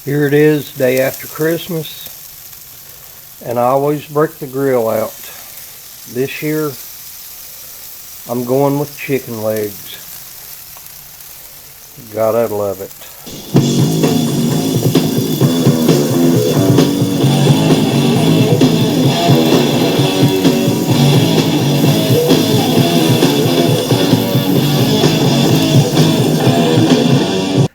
Here it is, day after Christmas, and I always break the grill out. This year, I'm going with chicken legs. God, I love it.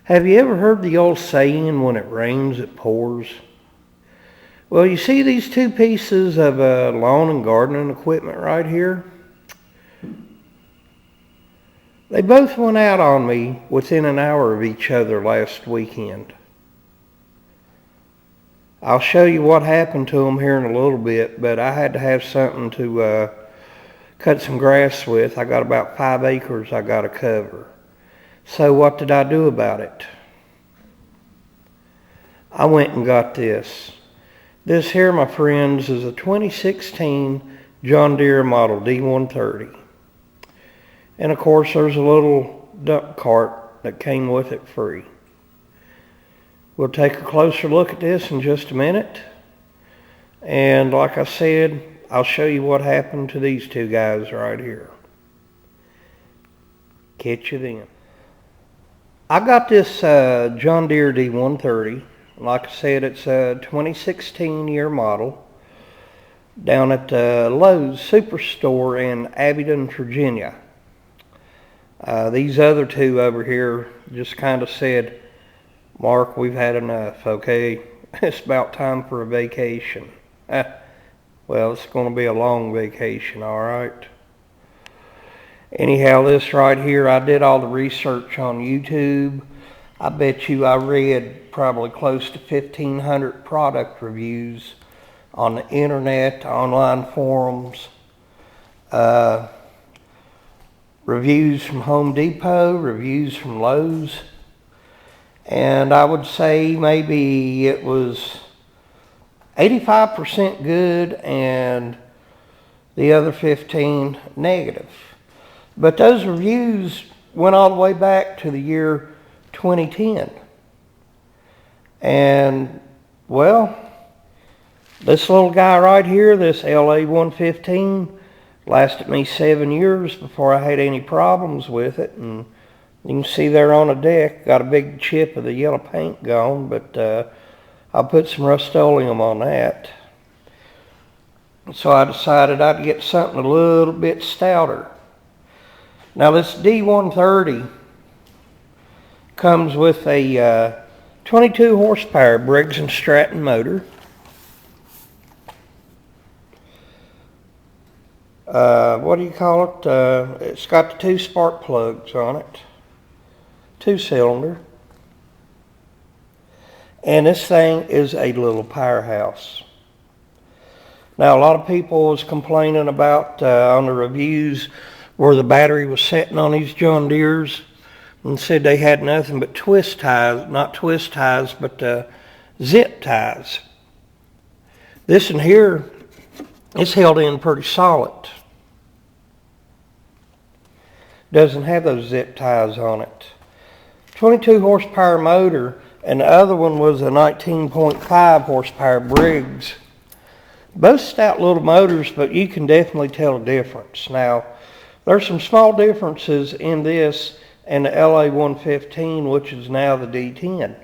Have you ever heard the old saying, when it rains, it pours? Well, you see these two pieces of lawn and gardening equipment right here? They both went out on me within an hour of each other last weekend. I'll show you what happened to them here in a little bit, but I had to have something to cut some grass with. I got about 5 acres I got to cover. So what did I do about it? I went and got this. This here, my friends, is a 2016 John Deere model D130. And of course, there's a little dump cart that came with it free. We'll take a closer look at this in just a minute. And like I said, I'll show you what happened to these two guys right here. Catch you then. I got this John Deere D130. Like I said, it's a 2016 year model down at Lowe's Superstore in Abingdon, Virginia. These other two over here just kind of said, Mark, we've had enough, okay? It's about time for a vacation. Well, it's going to be a long vacation, all right? Anyhow, this right here, I did all the research on YouTube. I bet you I read probably close to 1,500 product reviews on the internet, online forums, reviews from Home Depot, reviews from Lowe's. And I would say maybe it was 85% good and the other 15 negative. But those reviews went all the way back to the year 2010. And, well, this little guy right here, this LA 115, lasted me 7 years before I had any problems with it. And you can see there on the deck, got a big chip of the yellow paint gone, but I'll put some Rust-Oleum on that. So I decided I'd get something a little bit stouter. Now this D130 comes with a 22 horsepower Briggs & Stratton motor. What do you call it? It's got the 2 spark plugs on it. 2-cylinder. And this thing is a little powerhouse. Now a lot of people was complaining about on the reviews where the battery was sitting on these John Deeres and said they had nothing but twist ties, not twist ties, but zip ties. This in here is held in pretty solid. Doesn't have those zip ties on it. 22 horsepower motor, and the other one was a 19.5 horsepower Briggs. Both stout little motors, but you can definitely tell the difference. Now, there's some small differences in this and the LA 115, which is now the D10.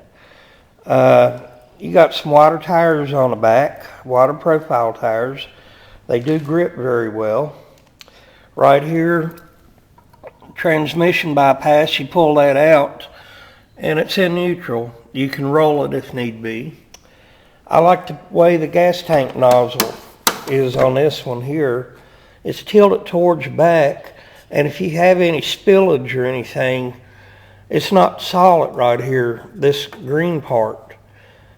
You got some water tires on the back, water profile tires. They do grip very well. Right here, transmission bypass, you pull that out and it's in neutral. You can roll it if need be. I like the way the gas tank nozzle is on this one here. It's tilted towards your back, and if you have any spillage or anything, it's not solid right here. This green part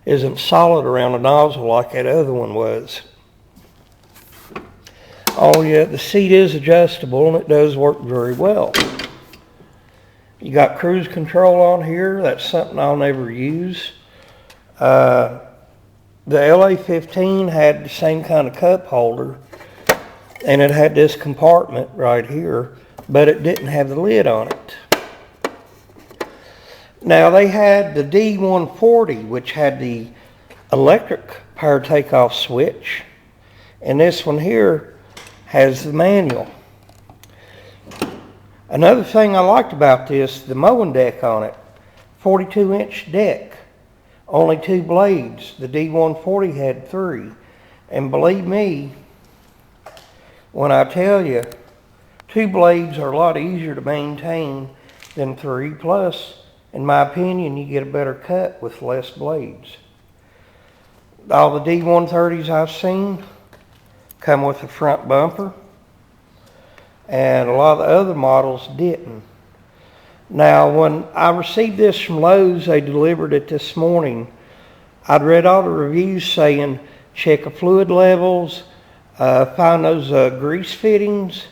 isn't solid around the nozzle like that other one was. Oh yeah, the seat is adjustable and it does work very well. You got cruise control on here. That's something I'll never use. The LA 15 had the same kind of cup holder, and it had this compartment right here, but it didn't have the lid on it. Now they had the D140, which had the electric power takeoff switch, and this one here has the manual. Another thing I liked about this, the mowing deck on it, 42-inch deck, only 2 blades. The D140 had 3. And believe me, when I tell you, 2 blades are a lot easier to maintain than 3. Plus, in my opinion, you get a better cut with less blades. All the D130s I've seen come with a front bumper, and a lot of the other models didn't. Now, when I received this from Lowe's, they delivered it this morning. I'd read all the reviews saying, check the fluid levels, find those grease fittings,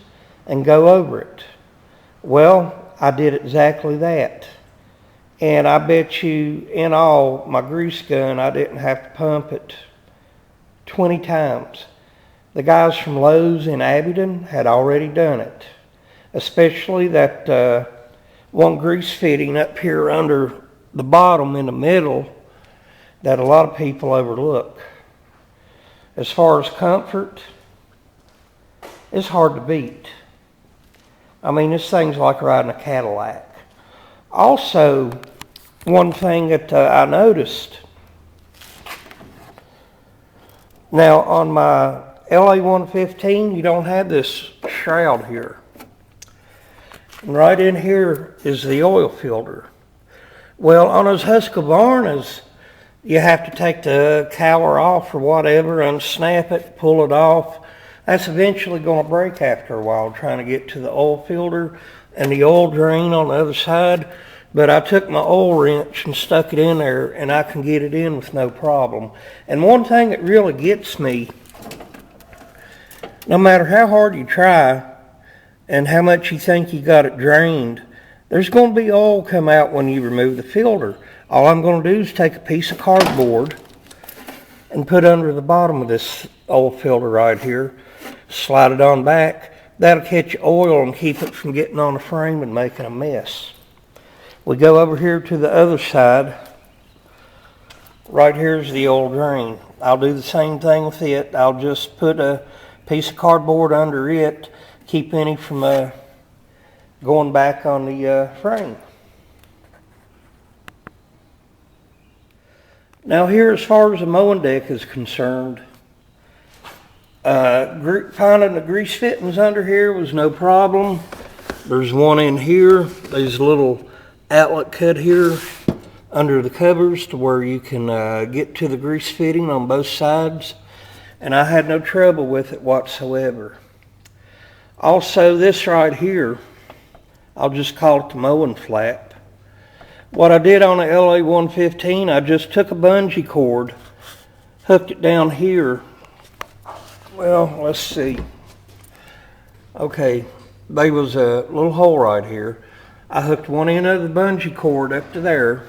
and go over it. Well, I did exactly that. And I bet you, in all, my grease gun, I didn't have to pump it 20 times. The guys from Lowe's in Abingdon had already done it, especially that one grease fitting up here under the bottom in the middle that a lot of people overlook. As far as comfort, it's hard to beat. I mean, this thing's like riding a Cadillac. Also, one thing that I noticed, now on my LA115, you don't have this shroud here. And right in here is the oil filter. Well, on those Husqvarnas, you have to take the cowl off or whatever, unsnap it, pull it off. That's eventually going to break after a while, trying to get to the oil filter and the oil drain on the other side. But I took my oil wrench and stuck it in there, and I can get it in with no problem. And one thing that really gets me, no matter how hard you try and how much you think you got it drained, there's going to be oil come out when you remove the filter. All I'm going to do is take a piece of cardboard and put under the bottom of this oil filter right here, slide it on back. That'll catch oil and keep it from getting on the frame and making a mess. We go over here to the other side. Right here's the oil drain. I'll do the same thing with it. I'll just put a piece of cardboard under it, keep any from going back on the frame. Now here, as far as the mowing deck is concerned, finding the grease fittings under here was no problem. There's one in here. There's a little outlet cut here under the covers to where you can get to the grease fitting on both sides, and I had no trouble with it whatsoever. Also, this right here, I'll just call it the mowing flap. What I did on the LA115, I just took a bungee cord, hooked it down here. Well, let's see. Okay, there was a little hole right here. I hooked one end of the bungee cord up to there,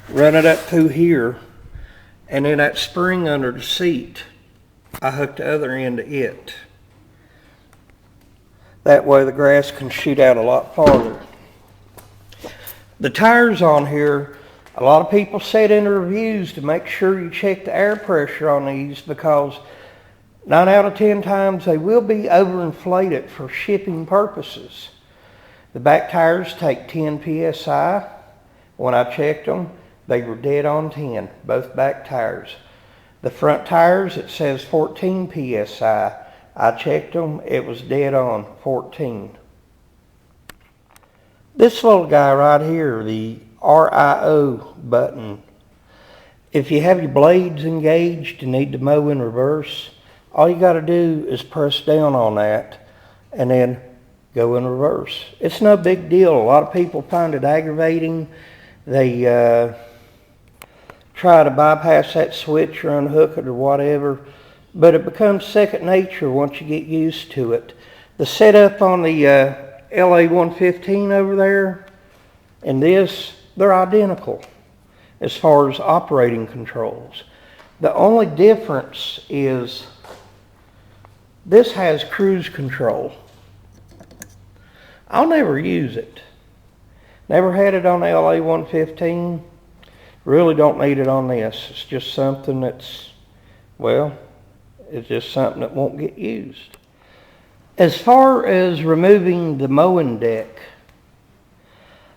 run it up through here, and then that spring under the seat, I hooked the other end to it. That way the grass can shoot out a lot farther. The tires on here, a lot of people said in the reviews to make sure you check the air pressure on these, because 9 out of 10 times they will be overinflated for shipping purposes. The back tires take 10 psi. When I checked them, they were dead on 10, both back tires. The front tires, it says 14 psi. I checked them, it was dead on 14. This little guy right here, the RIO button, if you have your blades engaged and need to mow in reverse, all you got to do is press down on that and then go in reverse. It's no big deal. A lot of people find it aggravating. They try to bypass that switch or unhook it or whatever, but it becomes second nature once you get used to it. The setup on the LA115 over there and this, they're identical as far as operating controls. The only difference is this has cruise control. I'll never use it, Never had it on the LA 115. Really don't need it on this. It's just something that's, well, it's just something that won't get used. As far as removing the mowing deck,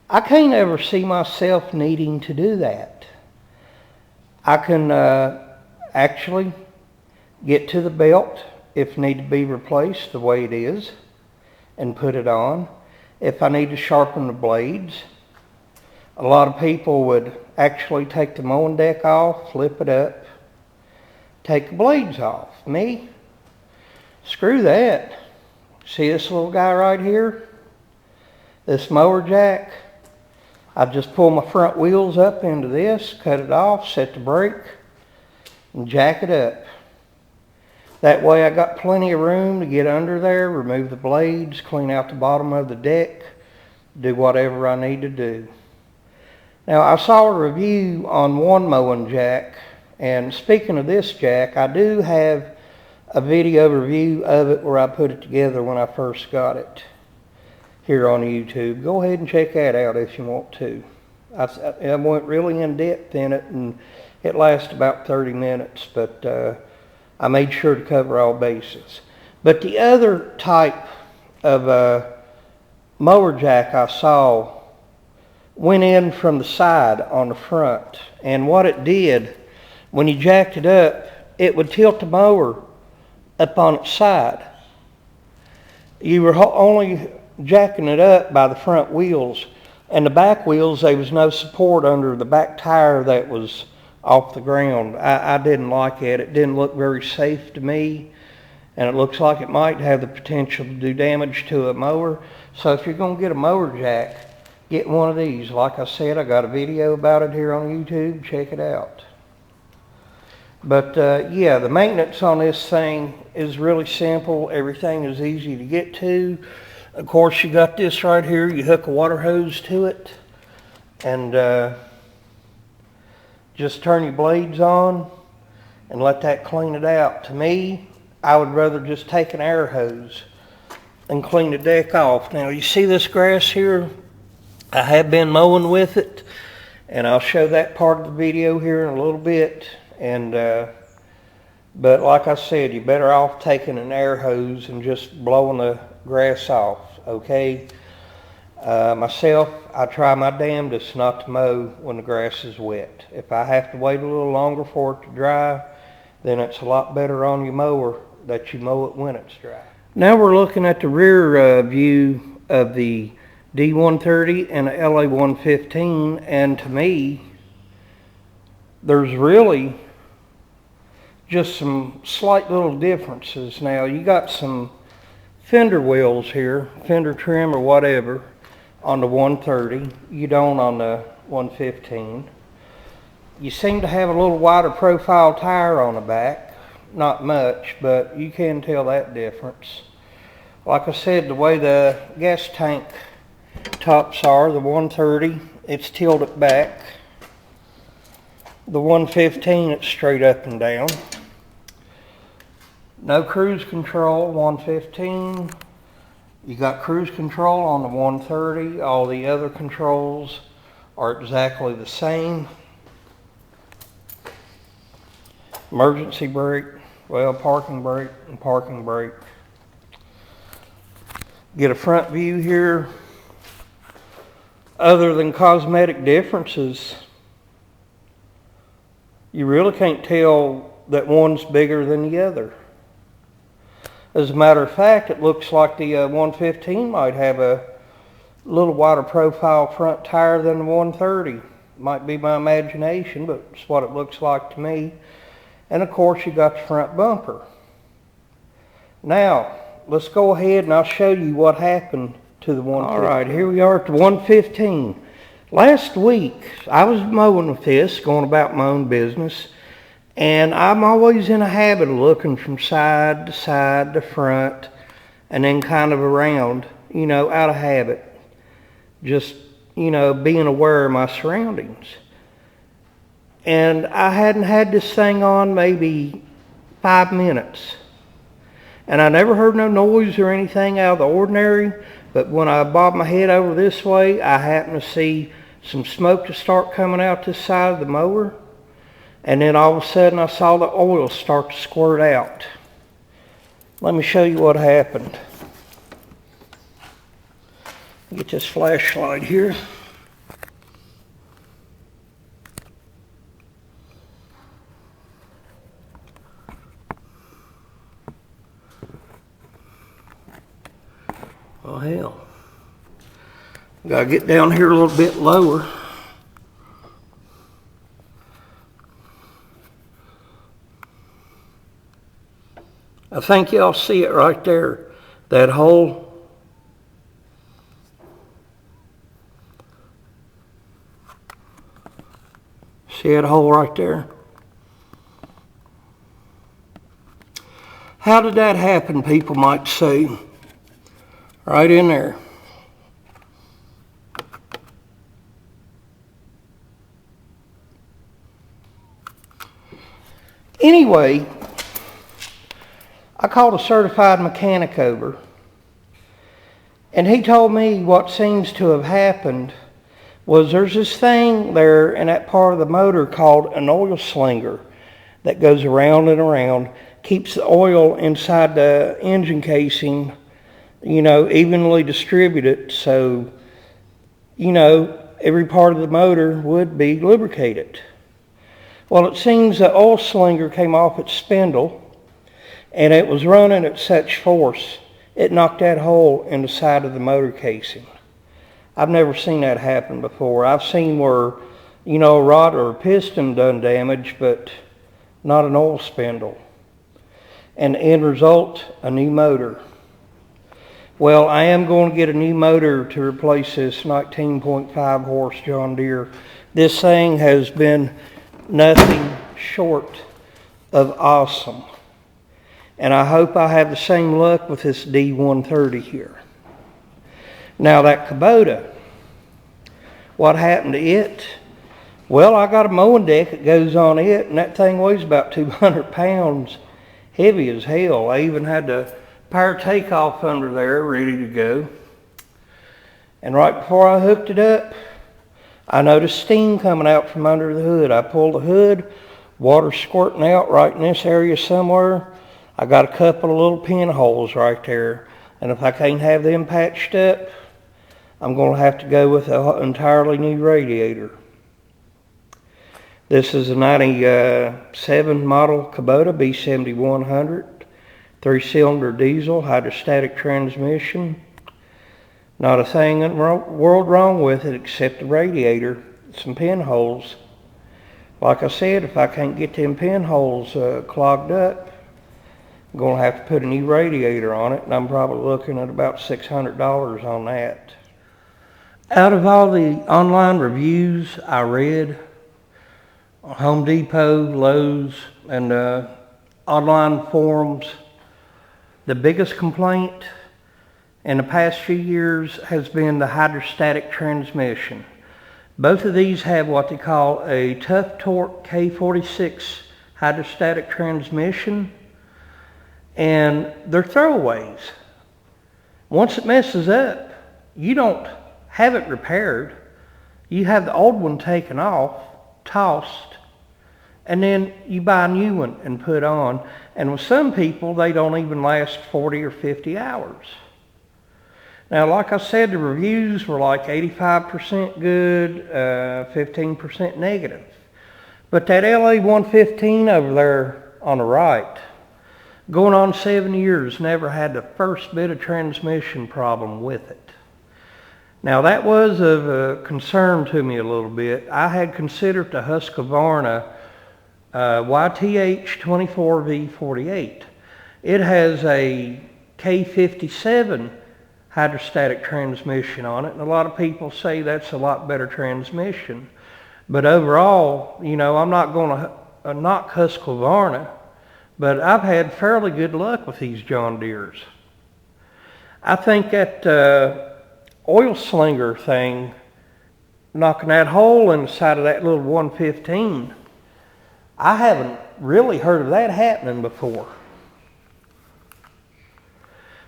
I can't ever see myself needing to do that. I can actually get to the belt if need to be replaced the way it is and put it on. If I need to sharpen the blades, a lot of people would actually take the mowing deck off, flip it up, take the blades off. Me? Screw that. See this little guy right here? This mower jack? I just pull my front wheels up into this, cut it off, set the brake, and jack it up. That way I got plenty of room to get under there, remove the blades, clean out the bottom of the deck, do whatever I need to do. Now I saw a review on one mowing jack, and speaking of this jack, I do have a video review of it where I put it together when I first got it here on YouTube. Go ahead and check that out if you want to. I went really in depth in it, and it lasted about 30 minutes, but I made sure to cover all bases. But the other type of mower jack I saw went in from the side on the front, and what it did, when you jacked it up, it would tilt the mower up on its side. You were only jacking it up by the front wheels, and the back wheels, there was no support under the back tire that was off the ground. I didn't like it. It didn't look very safe to me, and it looks like it might have the potential to do damage to a mower. So if you're going to get a mower jack, get one of these. Like I said, I got a video about it here on YouTube. Check it out. But yeah, the maintenance on this thing is really simple. Everything is easy to get to. Of course, you got this right here. You hook a water hose to it, and just turn your blades on and let that clean it out. To me, I would rather just take an air hose and clean the deck off. Now, you see this grass here? I have been mowing with it, and I'll show that part of the video here in a little bit. And but like I said, you're better off taking an air hose and just blowing the grass off, okay? Myself, I try my damnedest not to mow when the grass is wet. If I have to wait a little longer for it to dry, then it's a lot better on your mower that you mow it when it's dry. Now we're looking at the rear view of the D130 and the LA 115, and to me, there's really just some slight little differences. Now, you got some fender wheels here, fender trim or whatever, on the 130. You don't on the 115. You seem to have a little wider profile tire on the back. Not much, but you can tell that difference. Like I said, the way the gas tank tops are, the 130, it's tilted back. The 115, it's straight up and down. No cruise control, 115. You got cruise control on the 130. All the other controls are exactly the same. Emergency brake, well, parking brake and parking brake. Get a front view here. Other than cosmetic differences, you really can't tell that one's bigger than the other. As a matter of fact, it looks like the 115 might have a little wider profile front tire than the 130. Might be my imagination, but it's what it looks like to me. And of course, you got the front bumper. Now, let's go ahead and I'll show you what happened to the 115. All right, here we are at the 115. Last week, I was mowing with this, going about my own business, and I'm always in a habit of looking from side to front, and then kind of around, you know, out of habit. Just, you know, being aware of my surroundings. And I hadn't had this thing on maybe 5 minutes. And I never heard no noise or anything out of the ordinary. But when I bobbed my head over this way, I happened to see some smoke to start coming out this side of the mower. And then all of a sudden I saw the oil start to squirt out. Let me show you what happened. Get this flashlight here. Oh hell. Gotta get down here a little bit lower. I think y'all see it right there. That hole. See that hole right there? How did that happen, people might say? Right in there. Anyway, I called a certified mechanic over, and he told me what seems to have happened was there's this thing there in that part of the motor called an oil slinger that goes around and around, keeps the oil inside the engine casing, evenly distributed, so, every part of the motor would be lubricated. Well, it seems the oil slinger came off its spindle, and it was running at such force, it knocked that hole in the side of the motor casing. I've never seen that happen before. I've seen where, a rod or a piston done damage, but not an oil spindle. And the end result, a new motor. Well, I am going to get a new motor to replace this 19.5 horse John Deere. This thing has been nothing short of awesome. And I hope I have the same luck with this D130 here. Now that Kubota, what happened to it? Well, I got a mowing deck that goes on it, and that thing weighs about 200 pounds, heavy as hell. I even had the power takeoff under there ready to go. And right before I hooked it up, I noticed steam coming out from under the hood. I pulled the hood, water squirting out right in this area somewhere. I got a couple of little pinholes right there. And if I can't have them patched up, I'm going to have to go with an entirely new radiator. This is a 97 model Kubota B7100, 3-cylinder diesel, hydrostatic transmission. Not a thing in the world wrong with it except the radiator, some pinholes. Like I said, if I can't get them pinholes clogged up, I'm going to have to put a new radiator on it, and I'm probably looking at about $600 on that. Out of all the online reviews I read on Home Depot, Lowe's, and online forums, the biggest complaint in the past few years has been the hydrostatic transmission. Both of these have what they call a Tough Torque K46 hydrostatic transmission, and they're throwaways. Once it messes up, you don't have it repaired. You have the old one taken off, tossed, and then you buy a new one and put on. And with some people, they don't even last 40 or 50 hours. Now, like I said, the reviews were like 85% good, 15% negative. But that LA115 over there on the right, going on 7 years, never had the first bit of transmission problem with it. Now, that was of concern to me a little bit. I had considered the Husqvarna YTH24V48. It has a K57 hydrostatic transmission on it, and a lot of people say that's a lot better transmission. But overall, I'm not going to knock Husqvarna, but I've had fairly good luck with these John Deeres. I think that oil slinger thing, knocking that hole in the side of that little 115, I haven't really heard of that happening before.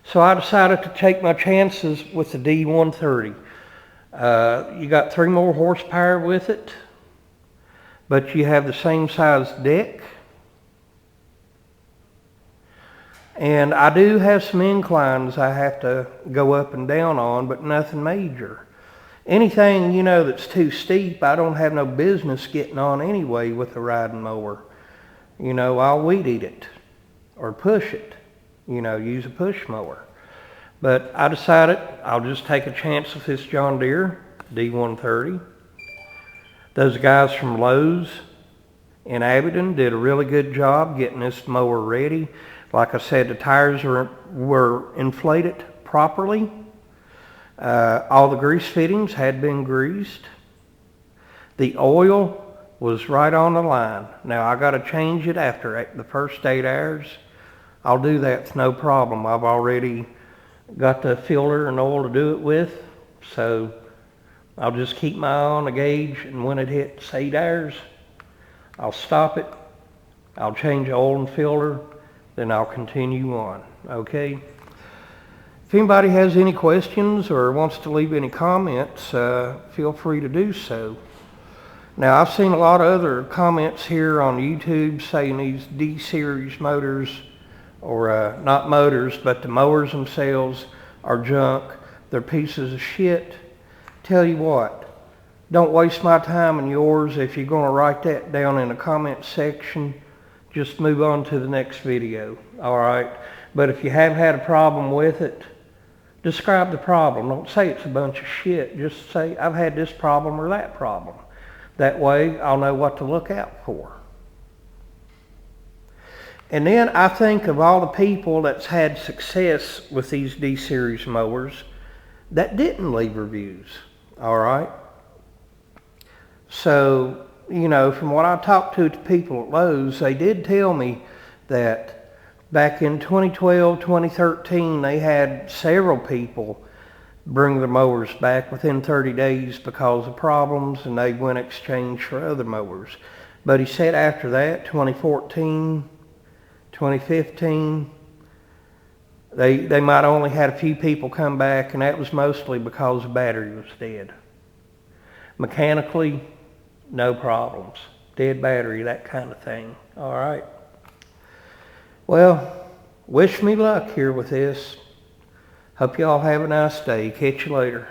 So I decided to take my chances with the D130. You got 3 more horsepower with it, but you have the same size deck. And I do have some inclines I have to go up and down on, but nothing major. Anything, that's too steep, I don't have no business getting on anyway with a riding mower. I'll weed eat it or push it, use a push mower. But I decided I'll just take a chance with this John Deere D130. Those guys from Lowe's in Abingdon did a really good job getting this mower ready. Like I said, the tires were inflated properly. All the grease fittings had been greased. The oil was right on the line. Now I got to change it after the first 8 hours. I'll do that with no problem. I've already got the filter and oil to do it with, so I'll just keep my eye on the gauge, and when it hits 8 hours, I'll stop it. I'll change the oil and filter, then I'll continue on. Okay? If anybody has any questions or wants to leave any comments, feel free to do so. Now, I've seen a lot of other comments here on YouTube saying these D-series motors, or not motors, but the mowers themselves, are junk. They're pieces of shit. Tell you what, don't waste my time and yours. If you're going to write that down in the comment section, just move on to the next video, all right? But if you have had a problem with it, describe the problem. Don't say it's a bunch of shit. Just say, I've had this problem or that problem. That way, I'll know what to look out for. And then I think of all the people that's had success with these D-series mowers that didn't leave reviews, all right? So, from what I talked to the people at Lowe's, they did tell me that back in 2012, 2013, they had several people bring their mowers back within 30 days because of problems, and they went exchange for other mowers. But he said after that, 2014, 2015, they might only had a few people come back, and that was mostly because the battery was dead. Mechanically, no problems. Dead battery, that kind of thing. All right. Well, wish me luck here with this. Hope y'all have a nice day. Catch you later.